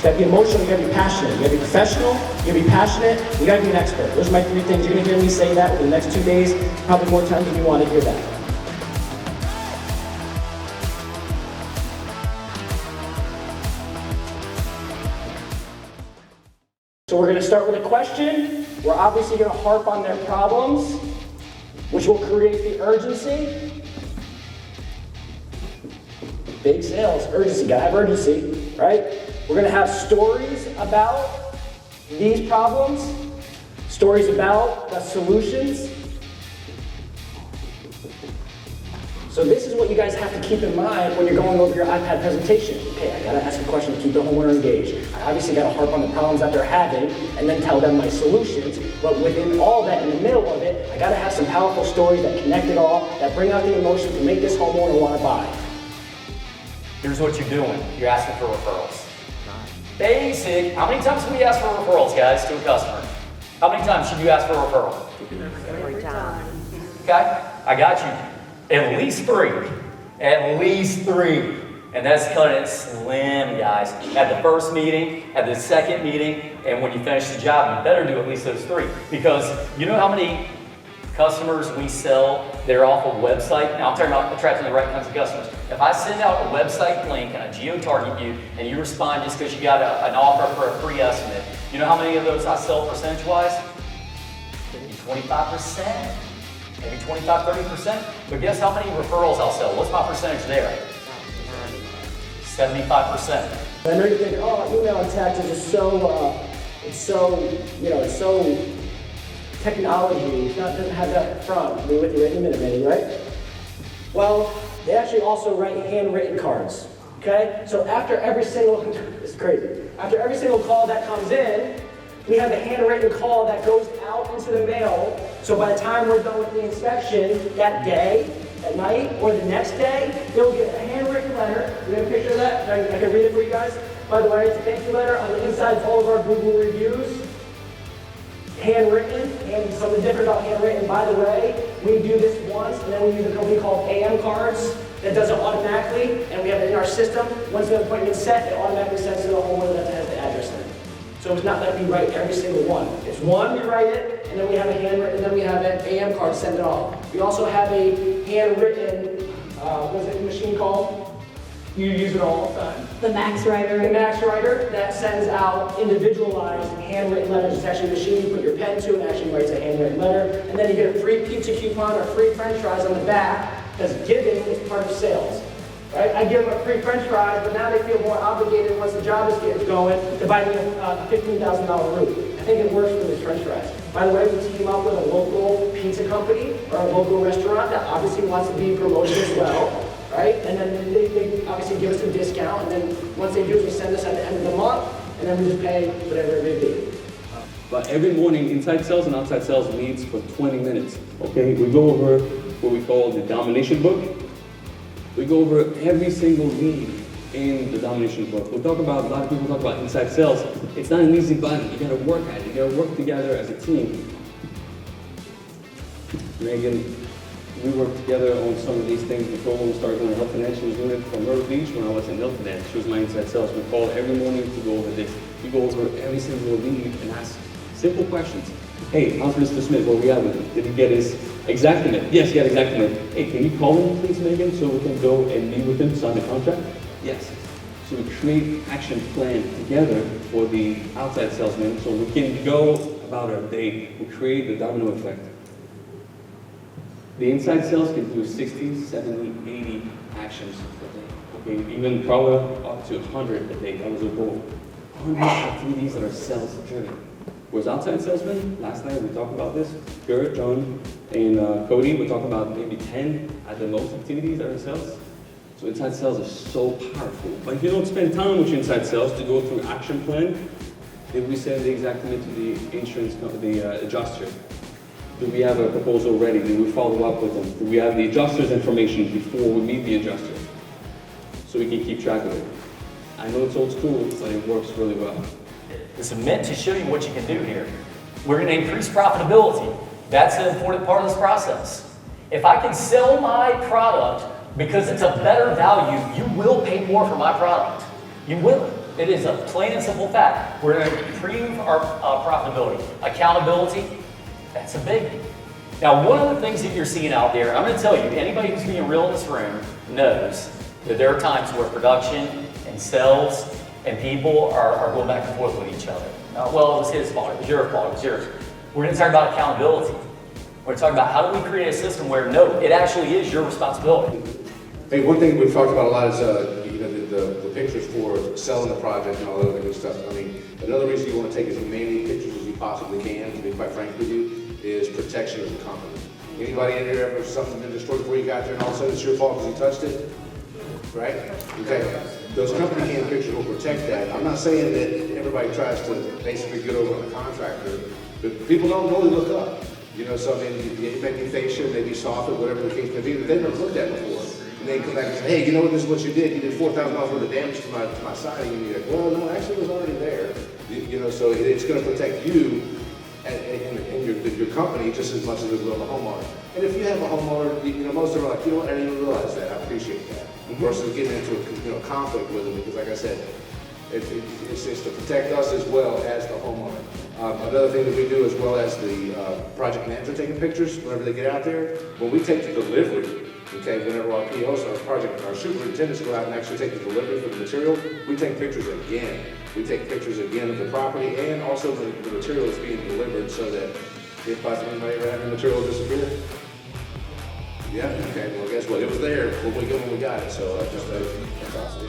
You gotta be emotional, you gotta be passionate. You gotta be professional, you gotta be passionate, you gotta be an expert. Those are my 3 things. You're gonna hear me say that over the next 2 days, probably more times than you want to hear that. So we're gonna start with a question. We're obviously gonna harp on their problems, which will create the urgency. Big sales, urgency, gotta have urgency, right? We're gonna have stories about these problems, stories about the solutions. So this is what you guys have to keep in mind when you're going over your iPad presentation. Okay, I gotta ask a question to keep the homeowner engaged. I obviously gotta harp on the problems that they're having and then tell them my solutions. But within all that, in the middle of it, I gotta have some powerful stories that connect it all, that bring out the emotion to make this homeowner wanna buy. Here's what you're doing. You're asking for referrals. Basic. How many times should we ask for referrals, guys, to a customer? How many times should you ask for a referral? Every time. Okay, I got you. At least 3. At least 3. And that's cutting it slim, guys. At the first meeting, at the second meeting, and when you finish the job, you better do at least those 3. Because you know how many customers we sell that are off a website? Now I'm talking about attracting the right kinds of customers. If I send out a website link and a geo-target you, and you respond just because you got an offer for a free estimate, you know how many of those I sell percentage-wise? Maybe 25%, maybe 25, 30%. But guess how many referrals I'll sell? What's my percentage there? 75%. I know you're thinking, oh, email and text is just it's so technology. It doesn't have that up front. I'll be with you in a minute, maybe, right? Well, they actually also write handwritten cards, okay? So after every single, it's crazy. After every single call that comes in, we have a handwritten call that goes out into the mail. So by the time we're done with the inspection that day, at night, or the next day, they'll get a handwritten letter. We have a picture of that. I can read it for you guys. By the way, it's a thank you letter. On the inside is all of our Google reviews. Handwritten, and something different about handwritten. By the way, we do this once, and then we use a company called AM Cards that does it automatically, and we have it in our system. Once the appointment's set, it automatically sends to the homeowner that has the address in it. So it's not that we write every single one. It's one, we write it, and then we have a handwritten, and then we have an AM card send it off. We also have a handwritten, what is it, machine called? You use it all the time. The Max Writer. The Max Writer that sends out individualized handwritten letters. It's actually a machine you put your pen to and actually writes a handwritten letter. And then you get a free pizza coupon or free french fries on the back because giving is part of sales. Right? I give them a free french fries, but now they feel more obligated once the job is getting going to buy me a $15,000 roof. I think it works for these french fries. By the way, we team up with a local pizza company or a local restaurant that obviously wants to be in promotion as well. Right? And then they obviously give us a discount, and then once they do, they send us at the end of the month, and then we just pay whatever it may be. But every morning, inside sales and outside sales meets for 20 minutes. Okay, we go over what we call the domination book. We go over every single lead in the domination book. We talk about, a lot of people talk about inside sales. It's not an easy button. You gotta work at it. You gotta work together as a team. Megan, we worked together on some of these things before when we started doing Health Finance. She was doing it from Myrtle Beach when I was in Health Finance. She was my inside sales. We called every morning to go over this. We go over every single lead and ask simple questions. Hey, how's Mr. Smith? Where we at with him? Did he get his exact limit? Yes, he got exact limit. Hey, can you call him please, Megan, so we can go and meet with him, sign the contract? Yes. So we create action plan together for the outside salesman so we can go about our day. We create the domino effect. The inside sales can do 60, 70, 80 actions a day. Okay, even probably up to 100 a day. That was a goal. 100 activities that are sales driven. Whereas outside salesmen, last night we talked about this. Kurt, John, and Cody, we talked about maybe 10 at the most activities that are sales. So inside sales is so powerful. But if you don't spend time with your inside sales to go through action plan, did we send the exact limit to the insurance company, the adjuster? Do we have a proposal ready? Do we follow up with them? Do we have the adjuster's information before we meet the adjuster? So we can keep track of it. I know it's old school, but it works really well. This is meant to show you what you can do here. We're going to increase profitability. That's an important part of this process. If I can sell my product because it's a better value, you will pay more for my product. You will. It is a plain and simple fact. We're going to improve our profitability. Accountability, that's a biggie. Now, one of the things that you're seeing out there, I'm going to tell you, anybody who's being real in this room knows that there are times where production and sales and people are going back and forth with each other. Well, it was his fault, it was your fault, it was yours. We're going to talk about accountability. We're going to talk about how do we create a system where, no, it actually is your responsibility. Hey, one thing we've talked about a lot is the pictures for selling the project and all that other good stuff. I mean, another reason you want to take as many pictures as you possibly can, to be quite frank with you, is protection of the company. Anybody in here ever something been destroyed before you got there and all of a sudden it's your fault because you touched it? Right? Okay. Those company cam pictures will protect that. I'm not saying that everybody tries to basically get over on the contractor, but people don't really look up. You know, so I mean, you may be facial, maybe soft, or whatever the case may be, but they've never looked at before. And they come back and say, hey, you know what, this is what you did. You did $4,000 worth of damage to my siding. And you're like, well, no, actually it was already there. You know, so it's going to protect you and your company just as much as it will the homeowner. And if you have a homeowner, you know, most of them are like, you know what, I didn't even realize that. I appreciate that. Versus getting into a conflict with them, because like I said, it's to protect us as well as the homeowner. Another thing that we do as well as the project manager taking pictures whenever they get out there, when we take the delivery, okay, whenever our POs, our superintendents go out and actually take the delivery for the material, we take pictures again. We take pictures again of the property and also the material that's being delivered so that if by some way ever have the material disappear. Yeah, okay, well guess what, it was there when we got it, so that's awesome.